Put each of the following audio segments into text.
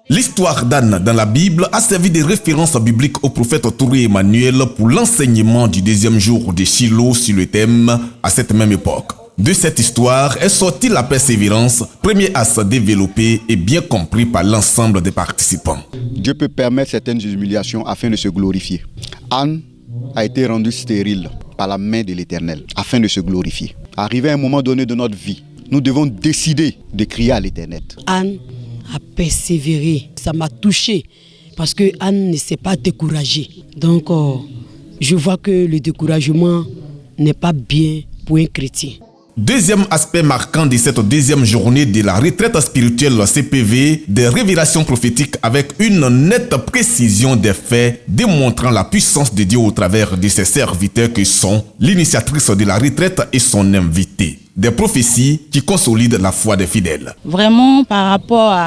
L'histoire d'Anne dans la Bible a servi de référence biblique au prophète Touré Emmanuel pour l'enseignement du deuxième jour de Shiloh sur le thème à cette même époque. De cette histoire est sortie la persévérance, premier axe développé et bien compris par l'ensemble des participants. Dieu peut permettre certaines humiliations afin de se glorifier. Anne a été rendue stérile par la main de l'Éternel afin de se glorifier. Arrivé à un moment donné de notre vie, nous devons décider de crier à l'Éternel. Anne a persévéré, ça m'a touché parce que Anne ne s'est pas découragée. Donc je vois que le découragement n'est pas bien pour un chrétien. Deuxième aspect marquant de cette deuxième journée de la retraite spirituelle CPV, des révélations prophétiques avec une nette précision des faits démontrant la puissance de Dieu au travers de ses serviteurs que sont l'initiatrice de la retraite et son invité. Des prophéties qui consolident la foi des fidèles. Vraiment, par rapport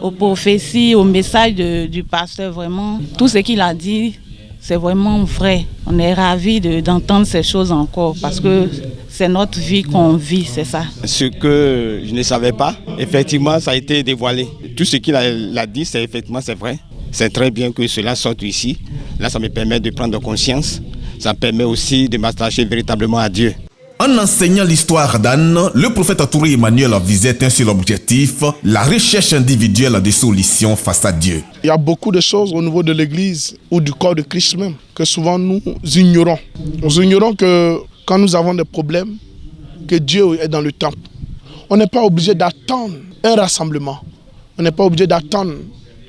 aux prophéties, au message du pasteur, vraiment, tout ce qu'il a dit, c'est vraiment vrai. On est ravis d'entendre ces choses encore parce que c'est notre vie qu'on vit, c'est ça. Ce que je ne savais pas, effectivement, ça a été dévoilé. Tout ce qu'il a dit, c'est vrai. C'est très bien que cela sorte ici. Là, ça me permet de prendre conscience. Ça me permet aussi de m'attacher véritablement à Dieu. En enseignant l'histoire d'Anne, le prophète Touré Emmanuel visait un seul objectif, la recherche individuelle des solutions face à Dieu. Il y a beaucoup de choses au niveau de l'Église ou du corps de Christ même que souvent nous ignorons. Nous ignorons que quand nous avons des problèmes, que Dieu est dans le temple. On n'est pas obligé d'attendre un rassemblement. On n'est pas obligé d'attendre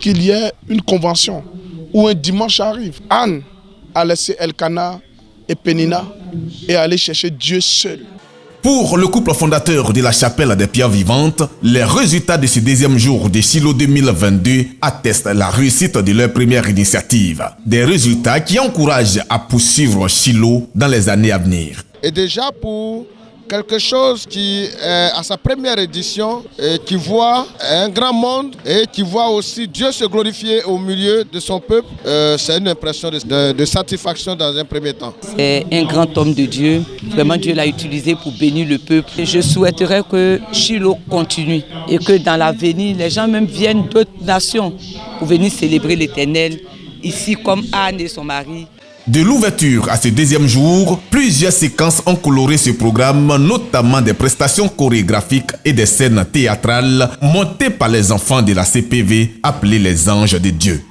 qu'il y ait une convention ou un dimanche arrive. Anne a laissé Elkana et Pénina et aller chercher Dieu seul. Pour le couple fondateur de la chapelle des pierres vivantes, les résultats de ce deuxième jour de Shiloh 2022 attestent la réussite de leur première initiative. Des résultats qui encouragent à poursuivre Shiloh dans les années à venir. Et déjà pour quelque chose qui est à sa première édition et qui voit un grand monde et qui voit aussi Dieu se glorifier au milieu de son peuple, c'est une impression de satisfaction dans un premier temps. C'est un grand homme de Dieu. Vraiment, Dieu l'a utilisé pour bénir le peuple. Et je souhaiterais que Shiloh continue et que dans l'avenir, les gens même viennent d'autres nations pour venir célébrer l'Éternel, ici comme Anne et son mari. De l'ouverture à ce deuxième jour, plusieurs séquences ont coloré ce programme, notamment des prestations chorégraphiques et des scènes théâtrales montées par les enfants de la CPV appelés les Anges de Dieu.